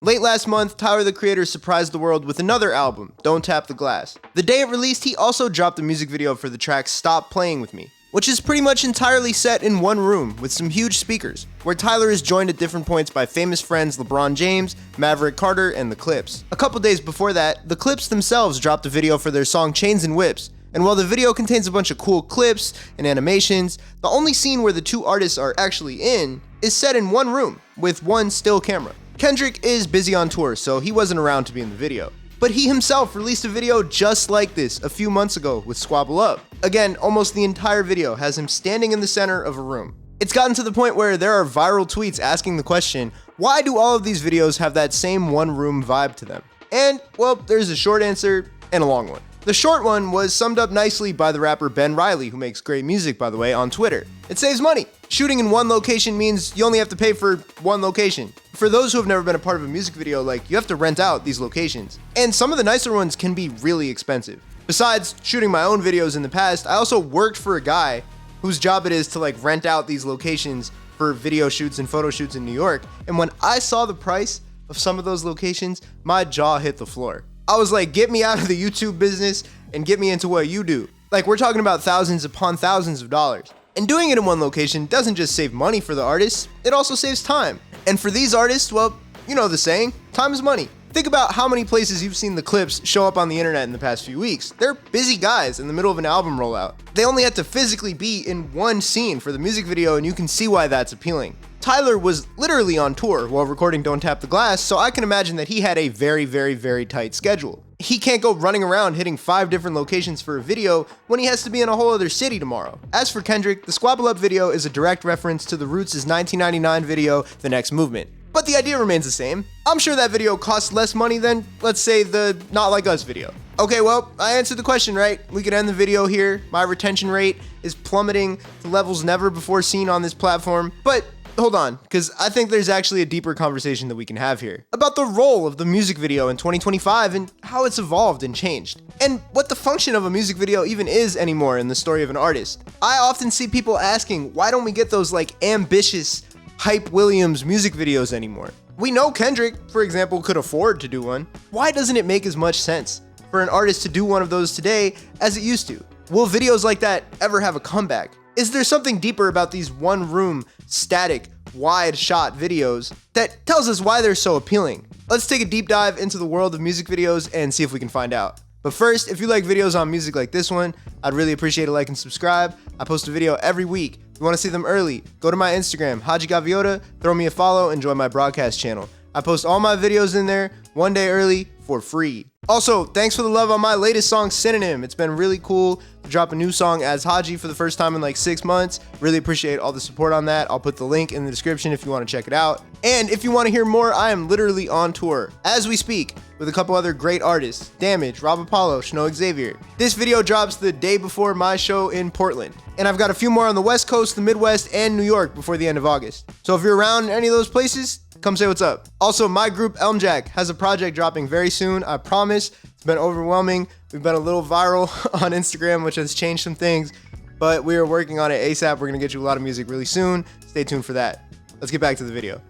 Late last month, Tyler the Creator surprised the world with another album, Don't Tap the Glass. The day it released, he also dropped a music video for the track Stop Playing With Me, which is pretty much entirely set in one room with some huge speakers, where Tyler is joined at different points by famous friends LeBron James, Maverick Carter, and The Clips. A couple days before that, The Clips themselves dropped a video for their song Chains and Whips, and while the video contains a bunch of cool clips and animations, the only scene where the two artists are actually in is set in one room with one still camera. Kendrick is busy on tour, so he wasn't around to be in the video. But he himself released a video just like this a few months ago with Squabble Up. Again, almost the entire video has him standing in the center of a room. It's gotten to the point where there are viral tweets asking the question, why do all of these videos have that same one room vibe to them? And, well, there's a short answer and a long one. The short one was summed up nicely by the rapper Ben Riley, who makes great music, by the way, on Twitter. It saves money. Shooting in one location means you only have to pay for one location. For those who have never been a part of a music video, you have to rent out these locations. And some of the nicer ones can be really expensive. Besides shooting my own videos in the past, I also worked for a guy whose job it is to rent out these locations for video shoots and photo shoots in New York. And when I saw the price of some of those locations, my jaw hit the floor. I was like, get me out of the YouTube business and get me into what you do. We're talking about thousands upon thousands of dollars. And doing it in one location doesn't just save money for the artists, it also saves time. And for these artists, well, you know the saying, time is money. Think about how many places you've seen the Clips show up on the internet in the past few weeks. They're busy guys in the middle of an album rollout. They only had to physically be in one scene for the music video, and you can see why that's appealing. Tyler was literally on tour while recording Don't Tap the Glass, so I can imagine that he had a very, very, very tight schedule. He can't go running around hitting 5 different locations for a video when he has to be in a whole other city tomorrow. As for Kendrick, the Squabble Up video is a direct reference to the Roots' 1999 video, The Next Movement. But the idea remains the same. I'm sure that video costs less money than, let's say, the Not Like Us video. Okay, well, I answered the question, right? We could end the video here. My retention rate is plummeting to levels never before seen on this platform. But hold on, because I think there's actually a deeper conversation that we can have here about the role of the music video in 2025 and how it's evolved and changed, and what the function of a music video even is anymore in the story of an artist. I often see people asking, why don't we get those ambitious Hype Williams music videos anymore? We know Kendrick, for example, could afford to do one. Why doesn't it make as much sense for an artist to do one of those today as it used to? Will videos like that ever have a comeback? Is there something deeper about these one-room, static, wide-shot videos that tells us why they're so appealing? Let's take a deep dive into the world of music videos and see if we can find out. But first, if you like videos on music like this one, I'd really appreciate a like and subscribe. I post a video every week. If you want to see them early, go to my Instagram, HADJI, throw me a follow, and join my broadcast channel. I post all my videos in there one day early for free. Also, thanks for the love on my latest song, Synonym. It's been really cool to drop a new song as HADJI for the first time in 6 months. Really appreciate all the support on that. I'll put the link in the description if you want to check it out. And if you want to hear more, I am literally on tour as we speak with a couple other great artists, Damage, Rob Apollo, Snow Xavier. This video drops the day before my show in Portland. And I've got a few more on the West Coast, the Midwest, and New York before the end of August. So if you're around in any of those places, come say what's up. Also, my group Elmjack has a project dropping very soon, I promise. It's been overwhelming. We've been a little viral on Instagram, which has changed some things, but we are working on it ASAP. We're gonna get you a lot of music really soon. Stay tuned for that. Let's get back to the video.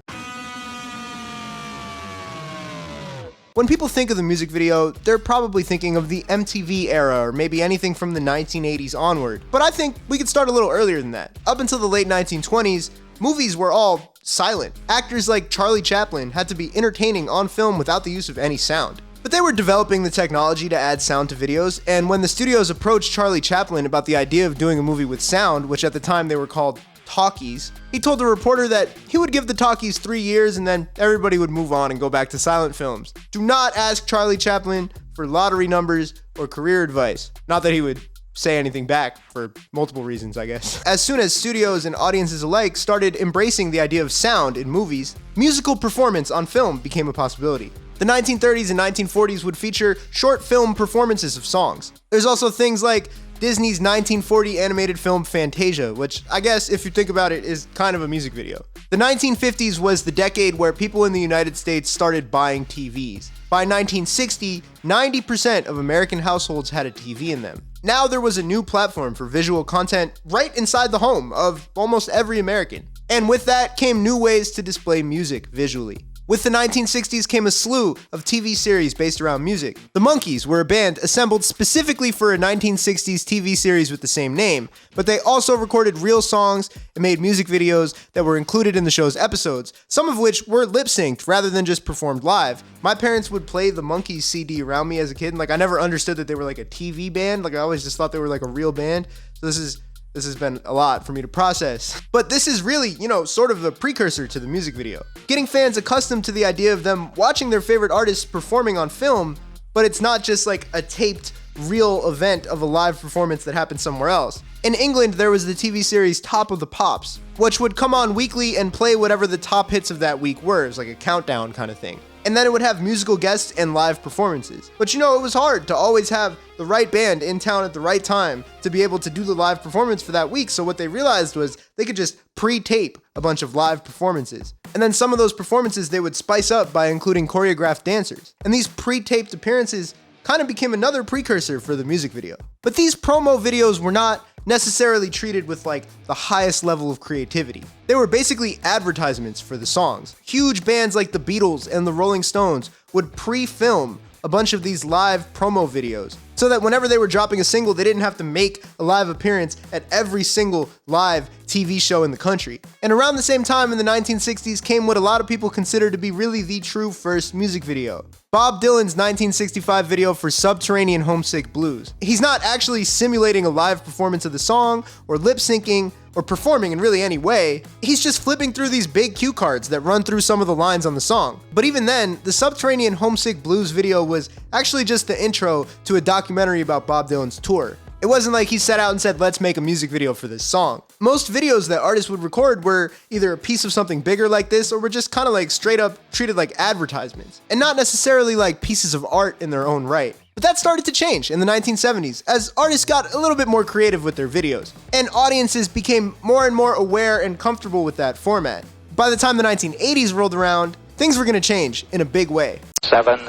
When people think of the music video, they're probably thinking of the MTV era or maybe anything from the 1980s onward. But I think we could start a little earlier than that. Up until the late 1920s, movies were all silent. Actors like Charlie Chaplin had to be entertaining on film without the use of any sound. But they were developing the technology to add sound to videos, and when the studios approached Charlie Chaplin about the idea of doing a movie with sound, which at the time they were called talkies, he told the reporter that he would give the talkies 3 years and then everybody would move on and go back to silent films. Do not ask Charlie Chaplin for lottery numbers or career advice. Not that he would say anything back for multiple reasons, I guess. As soon as studios and audiences alike started embracing the idea of sound in movies, musical performance on film became a possibility. The 1930s and 1940s would feature short film performances of songs. There's also things like Disney's 1940 animated film Fantasia, which I guess if you think about it is kind of a music video. The 1950s was the decade where people in the United States started buying TVs. By 1960, 90% of American households had a TV in them. Now there was a new platform for visual content right inside the home of almost every American. And with that came new ways to display music visually. With the 1960s came a slew of TV series based around music. The Monkees were a band assembled specifically for a 1960s TV series with the same name, but they also recorded real songs and made music videos that were included in the show's episodes, some of which were lip-synced rather than just performed live. My parents would play the Monkees CD around me as a kid, and I never understood that they were like a TV band. I always just thought they were like a real band. So this has been a lot for me to process. But this is really, sort of the precursor to the music video. Getting fans accustomed to the idea of them watching their favorite artists performing on film, but it's not just like a taped, real event of a live performance that happened somewhere else. In England, there was the TV series Top of the Pops, which would come on weekly and play whatever the top hits of that week were. It was like a countdown kind of thing. And then it would have musical guests and live performances. But it was hard to always have the right band in town at the right time to be able to do the live performance for that week. So what they realized was they could just pre-tape a bunch of live performances. And then some of those performances they would spice up by including choreographed dancers. And these pre-taped appearances kind of became another precursor for the music video. But these promo videos were not necessarily treated with the highest level of creativity. They were basically advertisements for the songs. Huge bands like the Beatles and the Rolling Stones would pre-film a bunch of these live promo videos so that whenever they were dropping a single, they didn't have to make a live appearance at every single live TV show in the country. And around the same time in the 1960s came what a lot of people consider to be really the true first music video. Bob Dylan's 1965 video for Subterranean Homesick Blues. He's not actually simulating a live performance of the song or lip syncing or performing in really any way. He's just flipping through these big cue cards that run through some of the lines on the song. But even then, the Subterranean Homesick Blues video was actually just the intro to a documentary about Bob Dylan's tour. It wasn't like he set out and said, let's make a music video for this song. Most videos that artists would record were either a piece of something bigger like this, or were just kind of straight up treated like advertisements, and not necessarily like pieces of art in their own right. But that started to change in the 1970s as artists got a little bit more creative with their videos, and audiences became more and more aware and comfortable with that format. By the time the 1980s rolled around, things were going to change in a big way. 7,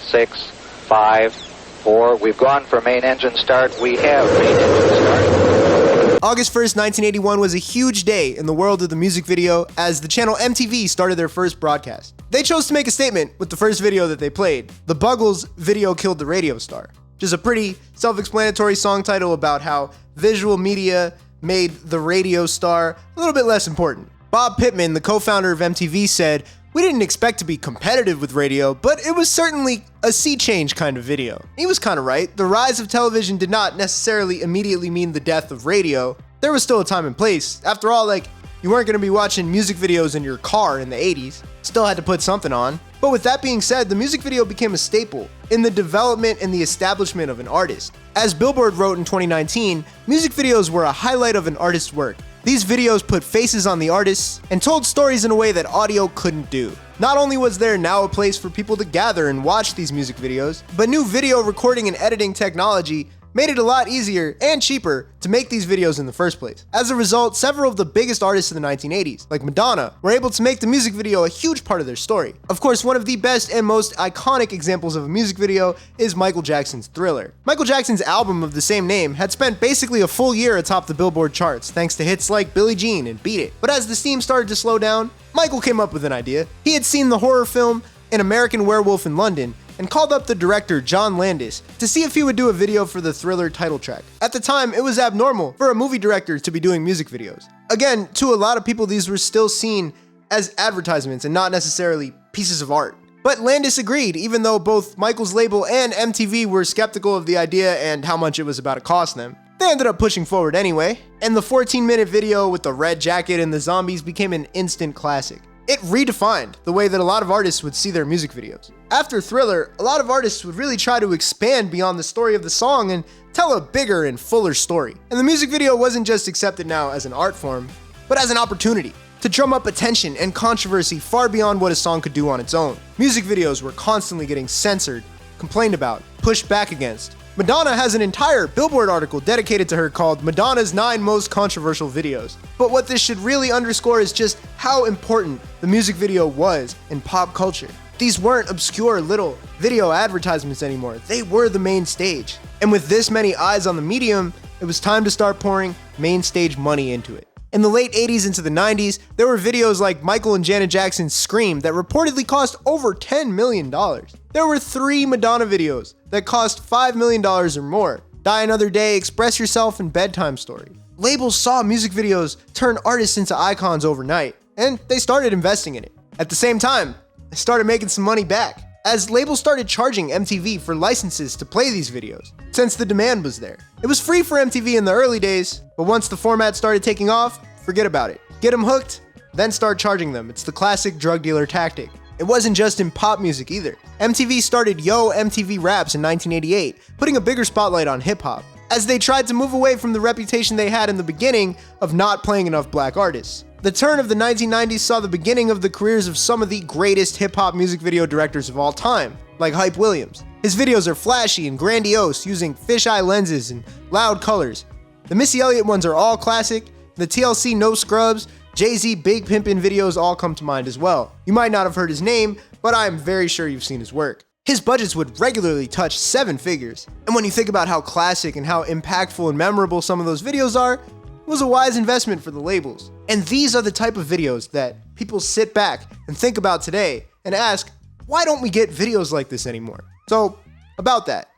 6, 5, 4. We've gone for main engine start. We have main engine start. August 1st, 1981 was a huge day in the world of the music video as the channel MTV started their first broadcast. They chose to make a statement with the first video that they played. The Buggles' Video Killed the Radio Star. Just a pretty self-explanatory song title about how visual media made the radio star a little bit less important. Bob Pittman, the co-founder of MTV, said, "We didn't expect to be competitive with radio, but it was certainly a sea change kind of video." He was kind of right. The rise of television did not necessarily immediately mean the death of radio. There was still a time and place. After all, you weren't going to be watching music videos in your car in the 80s. Still had to put something on. But with that being said, the music video became a staple in the development and the establishment of an artist. As Billboard wrote in 2019, music videos were a highlight of an artist's work. These videos put faces on the artists and told stories in a way that audio couldn't do. Not only was there now a place for people to gather and watch these music videos, but new video recording and editing technology made it a lot easier and cheaper to make these videos in the first place. As a result, several of the biggest artists in the 1980s, like Madonna, were able to make the music video a huge part of their story. Of course, one of the best and most iconic examples of a music video is Michael Jackson's Thriller. Michael Jackson's album of the same name had spent basically a full year atop the Billboard charts, thanks to hits like Billie Jean and Beat It. But as the steam started to slow down, Michael came up with an idea. He had seen the horror film An American Werewolf in London, and called up the director John Landis to see if he would do a video for the Thriller title track. At the time, it was abnormal for a movie director to be doing music videos. Again, to a lot of people, these were still seen as advertisements and not necessarily pieces of art. But Landis agreed, even though both Michael's label and MTV were skeptical of the idea and how much it was about to cost them. They ended up pushing forward anyway, and the 14-minute video with the red jacket and the zombies became an instant classic. It redefined the way that a lot of artists would see their music videos. After Thriller, a lot of artists would really try to expand beyond the story of the song and tell a bigger and fuller story. And the music video wasn't just accepted now as an art form, but as an opportunity to drum up attention and controversy far beyond what a song could do on its own. Music videos were constantly getting censored, complained about, pushed back against. Madonna has an entire Billboard article dedicated to her called Madonna's 9 Most Controversial Videos. But what this should really underscore is just how important the music video was in pop culture. These weren't obscure little video advertisements anymore. They were the main stage. And with this many eyes on the medium, it was time to start pouring main stage money into it. In the late 80s into the 90s, there were videos like Michael and Janet Jackson's Scream that reportedly cost over $10 million. There were 3 Madonna videos that cost $5 million or more. Die Another Day, Express Yourself, and Bedtime Story. Labels saw music videos turn artists into icons overnight, and they started investing in it. At the same time, they started making some money back, as labels started charging MTV for licenses to play these videos, since the demand was there. It was free for MTV in the early days, but once the format started taking off, forget about it. Get them hooked, then start charging them. It's the classic drug dealer tactic. It wasn't just in pop music either. MTV started Yo MTV Raps in 1988, putting a bigger spotlight on hip-hop, as they tried to move away from the reputation they had in the beginning of not playing enough black artists. The turn of the 1990s saw the beginning of the careers of some of the greatest hip-hop music video directors of all time, like Hype Williams. His videos are flashy and grandiose, using fisheye lenses and loud colors. The Missy Elliott ones are all classic. The TLC No Scrubs, Jay-Z Big Pimpin' videos all come to mind as well. You might not have heard his name, but I am very sure you've seen his work. His budgets would regularly touch 7 figures. And when you think about how classic and how impactful and memorable some of those videos are, it was a wise investment for the labels. And these are the type of videos that people sit back and think about today and ask, why don't we get videos like this anymore? So, about that.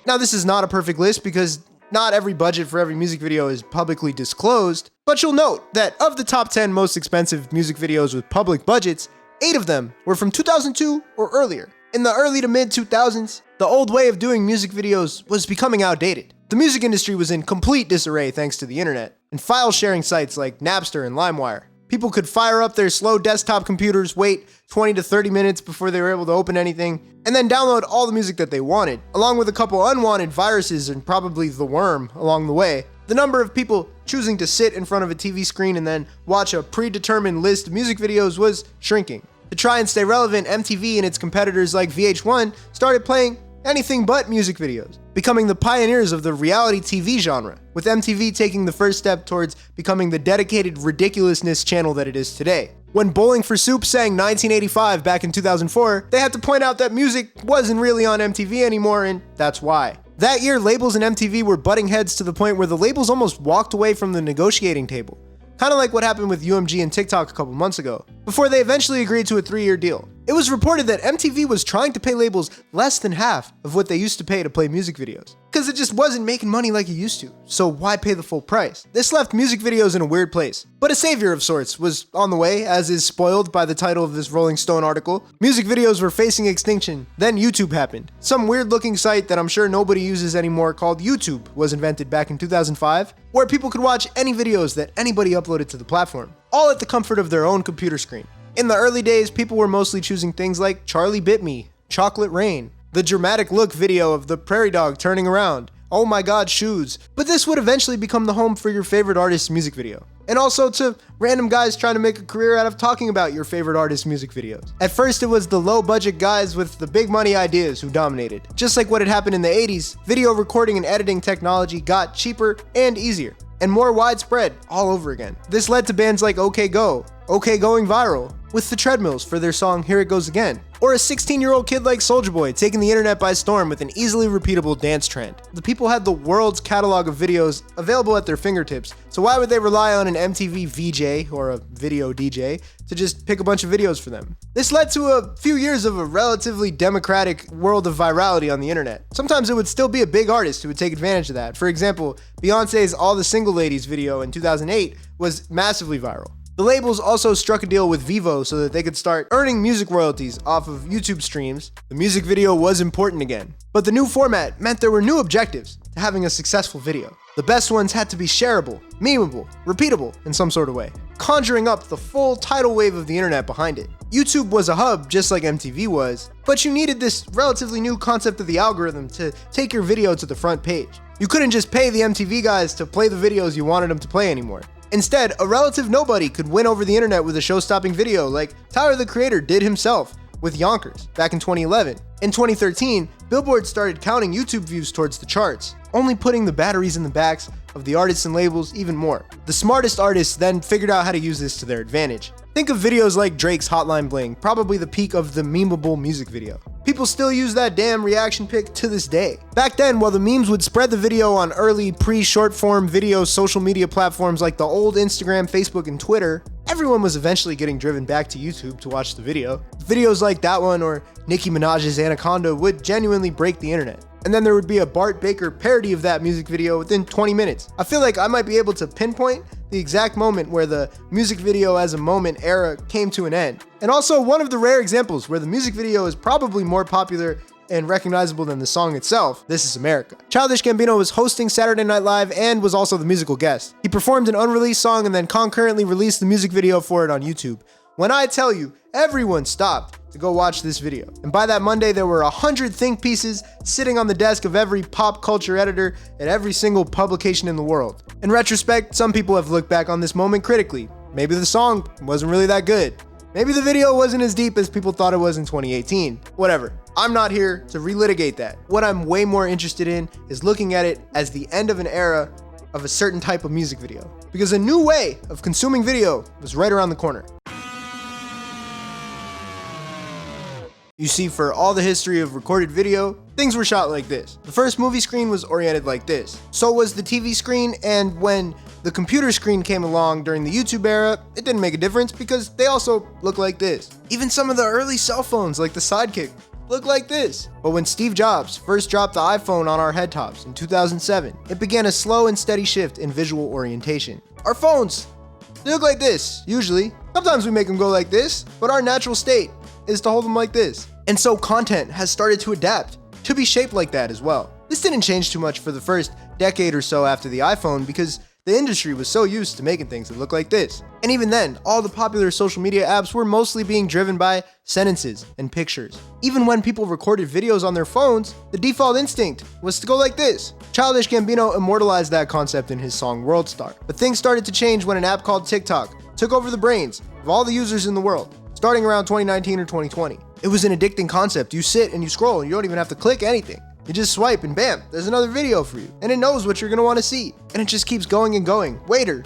Now, this is not a perfect list because not every budget for every music video is publicly disclosed, but you'll note that of the top 10 most expensive music videos with public budgets, 8 of them were from 2002 or earlier. In the early to mid 2000s, the old way of doing music videos was becoming outdated. The music industry was in complete disarray thanks to the internet, and file sharing sites like Napster and LimeWire. People could fire up their slow desktop computers, wait 20 to 30 minutes before they were able to open anything, and then download all the music that they wanted, along with a couple unwanted viruses and probably the worm along the way. The number of people choosing to sit in front of a TV screen and then watch a predetermined list of music videos was shrinking. To try and stay relevant, MTV and its competitors like VH1 started playing anything but music videos, becoming the pioneers of the reality TV genre, with MTV taking the first step towards becoming the dedicated ridiculousness channel that it is today. When Bowling for Soup sang 1985 back in 2004, they had to point out that music wasn't really on MTV anymore, and that's why. That year, labels and MTV were butting heads to the point where the labels almost walked away from the negotiating table, kind of like what happened with UMG and TikTok a couple months ago, before they eventually agreed to a 3-year deal. It was reported that MTV was trying to pay labels less than half of what they used to pay to play music videos, because it just wasn't making money like it used to, so why pay the full price? This left music videos in a weird place, but a savior of sorts was on the way, as is spoiled by the title of this Rolling Stone article. Music videos were facing extinction, then YouTube happened. Some weird looking site that I'm sure nobody uses anymore called YouTube was invented back in 2005, where people could watch any videos that anybody uploaded to the platform, all at the comfort of their own computer screen. In the early days, people were mostly choosing things like Charlie Bit Me, Chocolate Rain, the dramatic look video of the prairie dog turning around, Oh My God Shoes, but this would eventually become the home for your favorite artist's music video. And also to random guys trying to make a career out of talking about your favorite artist's music videos. At first, it was the low-budget guys with the big money ideas who dominated. Just like what had happened in the 80s, video recording and editing technology got cheaper and easier, and more widespread all over again. This led to bands like OK Go, OK Going Viral, with the Treadmills for their song Here It Goes Again, or a 16-year-old kid like Soulja Boy taking the internet by storm with an easily repeatable dance trend. The people had the world's catalog of videos available at their fingertips, so why would they rely on an MTV VJ or a video DJ to just pick a bunch of videos for them? This led to a few years of a relatively democratic world of virality on the internet. Sometimes it would still be a big artist who would take advantage of that. For example, Beyonce's All the Single Ladies video in 2008 was massively viral. The labels also struck a deal with Vivo so that they could start earning music royalties off of YouTube streams. The music video was important again. But the new format meant there were new objectives to having a successful video. The best ones had to be shareable, memeable, repeatable in some sort of way, conjuring up the full tidal wave of the internet behind it. YouTube was a hub just like MTV was, but you needed this relatively new concept of the algorithm to take your video to the front page. You couldn't just pay the MTV guys to play the videos you wanted them to play anymore. Instead, a relative nobody could win over the internet with a show-stopping video like Tyler the Creator did himself with Yonkers back in 2011. In 2013, Billboard started counting YouTube views towards the charts, only putting the batteries in the backs of the artists and labels even more. The smartest artists then figured out how to use this to their advantage. Think of videos like Drake's Hotline Bling, probably the peak of the memeable music video. People People still use that damn reaction pic to this day. Back then, while the memes would spread the video on early pre-short form video social media platforms like the old Instagram, Facebook, and Twitter, everyone was eventually getting driven back to YouTube to watch the video. Videos like that one or Nicki Minaj's Anaconda would genuinely break the internet. And then there would be a Bart Baker parody of that music video within 20 minutes. I feel like I might be able to pinpoint the exact moment where the music video as a moment era came to an end. And also one of the rare examples where the music video is probably more popular and recognizable than the song itself, This Is America. Childish Gambino was hosting Saturday Night Live and was also the musical guest. He performed an unreleased song and then concurrently released the music video for it on YouTube. When I tell you, everyone stopped to go watch this video. And by that Monday, there were 100 think pieces sitting on the desk of every pop culture editor at every single publication in the world. In retrospect, some people have looked back on this moment critically. Maybe the song wasn't really that good. Maybe the video wasn't as deep as people thought it was in 2018. Whatever. I'm not here to relitigate that. What I'm way more interested in is looking at it as the end of an era of a certain type of music video. Because a new way of consuming video was right around the corner. You see, for all the history of recorded video, things were shot like this. The first movie screen was oriented like this. So was the TV screen, and when the computer screen came along during the YouTube era, it didn't make a difference because they also look like this. Even some of the early cell phones, like the Sidekick, look like this. But when Steve Jobs first dropped the iPhone on our head tops in 2007, it began a slow and steady shift in visual orientation. Our phones, they look like this, usually. Sometimes we make them go like this, but our natural state is to hold them like this. And so content has started to adapt to be shaped like that as well. This didn't change too much for the first decade or so after the iPhone because the industry was so used to making things that look like this. And even then, all the popular social media apps were mostly being driven by sentences and pictures. Even when people recorded videos on their phones, the default instinct was to go like this. Childish Gambino immortalized that concept in his song World Star. But things started to change when an app called TikTok took over the brains of all the users in the world, starting around 2019 or 2020. It was an addicting concept. You sit and you scroll and you don't even have to click anything. You just swipe and bam, there's another video for you. And it knows what you're gonna wanna see. And it just keeps going and going. Waiter,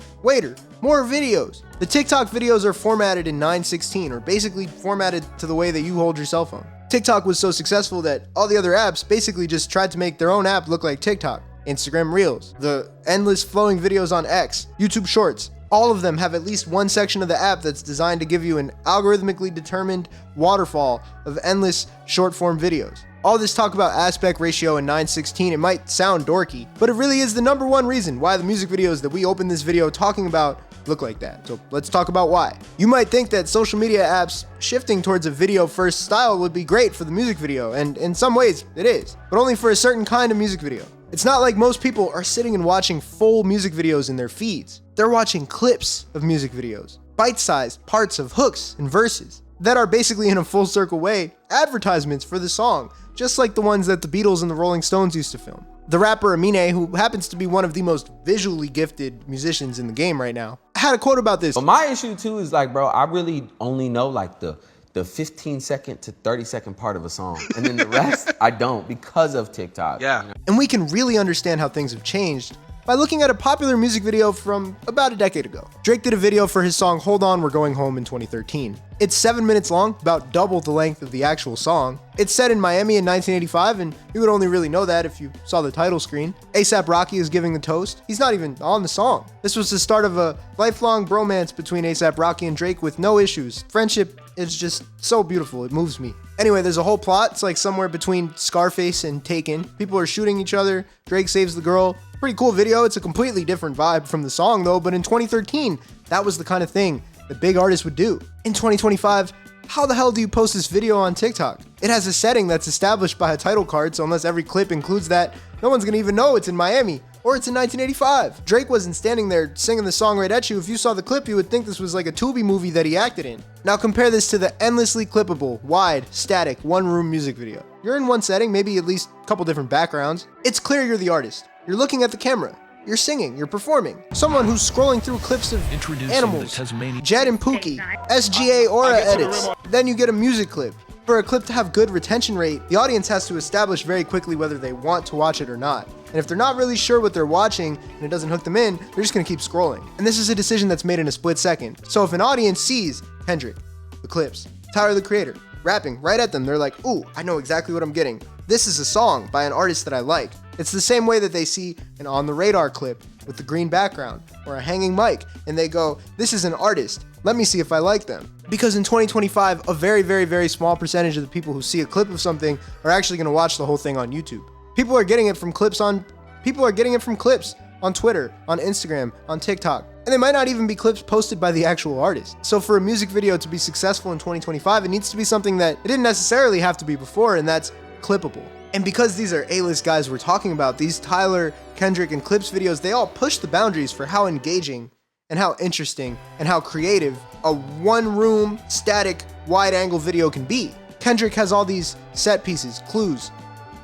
more videos. The TikTok videos are formatted in 9:16 or basically formatted to the way that you hold your cell phone. TikTok was so successful that all the other apps basically just tried to make their own app look like TikTok. Instagram Reels, the endless flowing videos on X, YouTube Shorts. All of them have at least one section of the app that's designed to give you an algorithmically determined waterfall of endless short-form videos. All this talk about aspect ratio and 9:16, it might sound dorky, but it really is the number one reason why the music videos that we open this video talking about look like that. So let's talk about why. You might think that social media apps shifting towards a video-first style would be great for the music video, and in some ways it is, but only for a certain kind of music video. It's not like most people are sitting and watching full music videos in their feeds. They're watching clips of music videos, bite-sized parts of hooks and verses that are basically, in a full circle way, advertisements for the song, just like the ones that the Beatles and the Rolling Stones used to film. The rapper Eminem, who happens to be one of the most visually gifted musicians in the game right now, had a quote about this. But my issue too is like, bro, I really only know like the 15-second to 30-second part of a song. And then the rest, I don't because of TikTok. Yeah. You know? And we can really understand how things have changed by looking at a popular music video from about a decade ago. Drake did a video for his song Hold On, We're Going Home in 2013. It's 7 minutes long, about double the length of the actual song. It's set in Miami in 1985, and you would only really know that if you saw the title screen. A$AP Rocky is giving the toast. He's not even on the song. This was the start of a lifelong bromance between A$AP Rocky and Drake with no issues. Friendship is just so beautiful, it moves me. Anyway, there's a whole plot. It's like somewhere between Scarface and Taken. People are shooting each other. Drake saves the girl. Pretty cool video. It's a completely different vibe from the song though, but in 2013, that was the kind of thing that big artists would do. In 2025, how the hell do you post this video on TikTok? It has a setting that's established by a title card, so unless every clip includes that, no one's gonna even know it's in Miami or it's in 1985. Drake wasn't standing there singing the song right at you. If you saw the clip, you would think this was like a Tubi movie that he acted in. Now compare this to the endlessly clippable, wide, static, one-room music video. You're in one setting, maybe at least a couple different backgrounds. It's clear you're the artist. You're looking at the camera. You're singing, you're performing. Someone who's scrolling through clips of animals, Jed and Pookie, SGA Aura edits. Then you get a music clip. For a clip to have good retention rate, the audience has to establish very quickly whether they want to watch it or not. And if they're not really sure what they're watching and it doesn't hook them in, they're just gonna keep scrolling. And this is a decision that's made in a split second. So if an audience sees Kendrick, the clips, Tyler the Creator, rapping right at them. They're like, ooh, I know exactly what I'm getting. This is a song by an artist that I like. It's the same way that they see an On the Radar clip with the green background or a hanging mic and they go, this is an artist. Let me see if I like them. Because in 2025, a very, very, very small percentage of the people who see a clip of something are actually going to watch the whole thing on YouTube. People are getting it from clips on Twitter, on Instagram, on TikTok. And they might not even be clips posted by the actual artist. So for a music video to be successful in 2025, it needs to be something that it didn't necessarily have to be before, and that's clippable. And because these are A-list guys we're talking about, these Tyler, Kendrick, and Clips videos, they all push the boundaries for how engaging and how interesting and how creative a one-room, static, wide-angle video can be. Kendrick has all these set pieces, clues,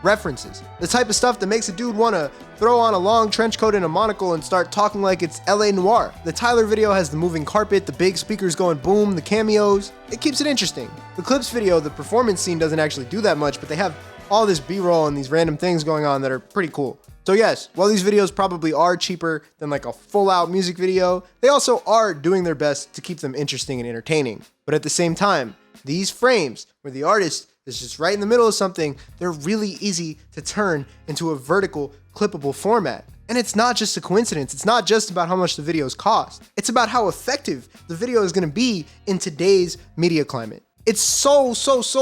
references, the type of stuff that makes a dude want to throw on a long trench coat and a monocle and start talking like it's LA Noire. The Tyler video has the moving carpet, the big speakers going boom, the cameos. It keeps it interesting. The Clips video, the performance scene doesn't actually do that much, but they have all this B-roll and these random things going on that are pretty cool. So yes, while these videos probably are cheaper than like a full-out music video, they also are doing their best to keep them interesting and entertaining. But at the same time, these frames where the artist is just right in the middle of something, they're really easy to turn into a vertical, clippable format. And it's not just a coincidence. It's not just about how much the videos cost. It's about how effective the video is going to be in today's media climate. It's so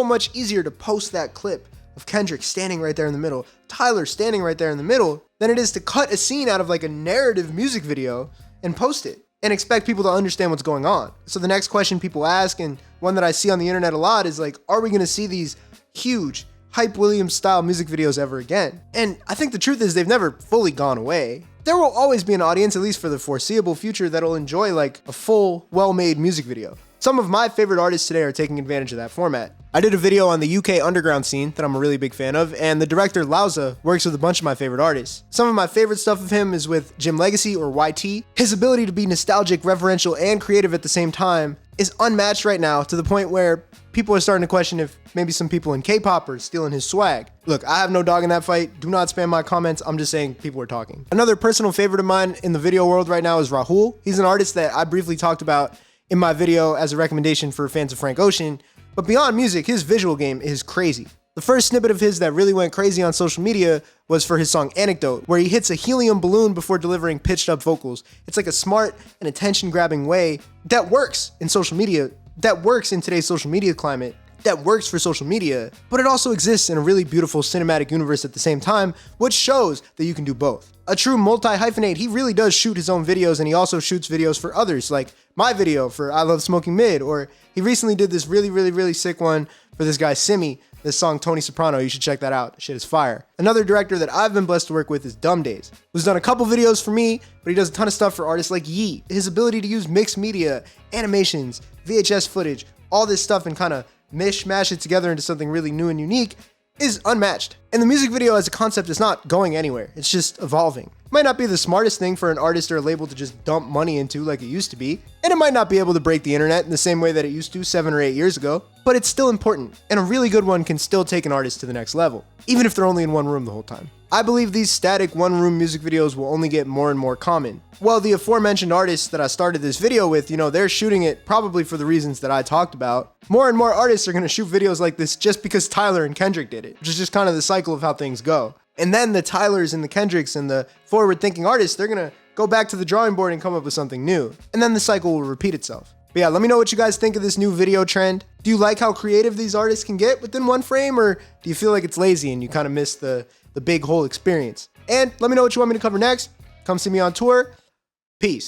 much easier to post that clip of Kendrick standing right there in the middle, Tyler standing right there in the middle, than it is to cut a scene out of like a narrative music video and post it and expect people to understand what's going on. So the next question people ask, and one that I see on the internet a lot, is like, are we going to see these huge Hype Williams style music videos ever again? And I think the truth is they've never fully gone away. There will always be an audience, at least for the foreseeable future, that'll enjoy like a full, well-made music video. Some of my favorite artists today are taking advantage of that format. I did a video on the UK underground scene that I'm a really big fan of, and the director Lauza works with a bunch of my favorite artists. Some of my favorite stuff of him is with Jim Legacy or YT. His ability to be nostalgic, reverential, and creative at the same time is unmatched right now, to the point where people are starting to question if maybe some people in K-pop are stealing his swag. Look, I have no dog in that fight. Do not spam my comments. I'm just saying people are talking. Another personal favorite of mine in the video world right now is Rahul. He's an artist that I briefly talked about in my video as a recommendation for fans of Frank Ocean. But beyond music, his visual game is crazy. The first snippet of his that really went crazy on social media was for his song Anecdote, where he hits a helium balloon before delivering pitched up vocals. It's like a smart and attention-grabbing way that works in social media, that works in today's social media climate, that works for social media, but it also exists in a really beautiful cinematic universe at the same time, which shows that you can do both. A true multi-hyphenate, he really does shoot his own videos, and he also shoots videos for others, like my video for I Love Smoking Mid, or he recently did this really sick one for this guy Simi, this song Tony Soprano. You should check that out. Shit is fire. Another director that I've been blessed to work with is Dumbdays, who's done a couple videos for me, but he does a ton of stuff for artists like Yee. His ability to use mixed media, animations, VHS footage, all this stuff and kind of mishmash it together into something really new and unique is unmatched. And the music video as a concept is not going anywhere. It's just evolving. It might not be the smartest thing for an artist or a label to just dump money into like it used to be, and it might not be able to break the internet in the same way that it used to 7 or 8 years ago, but it's still important, and a really good one can still take an artist to the next level, even if they're only in one room the whole time. I believe these static one-room music videos will only get more and more common. Well, the aforementioned artists that I started this video with, they're shooting it probably for the reasons that I talked about. More and more artists are going to shoot videos like this just because Tyler and Kendrick did it, which is just kind of the cycle of how things go. And then the Tylers and the Kendricks and the forward-thinking artists, they're going to go back to the drawing board and come up with something new. And then the cycle will repeat itself. But yeah, let me know what you guys think of this new video trend. Do you like how creative these artists can get within one frame, or do you feel like it's lazy and you kind of miss the big whole experience? And let me know what you want me to cover next. Come see me on tour. Peace.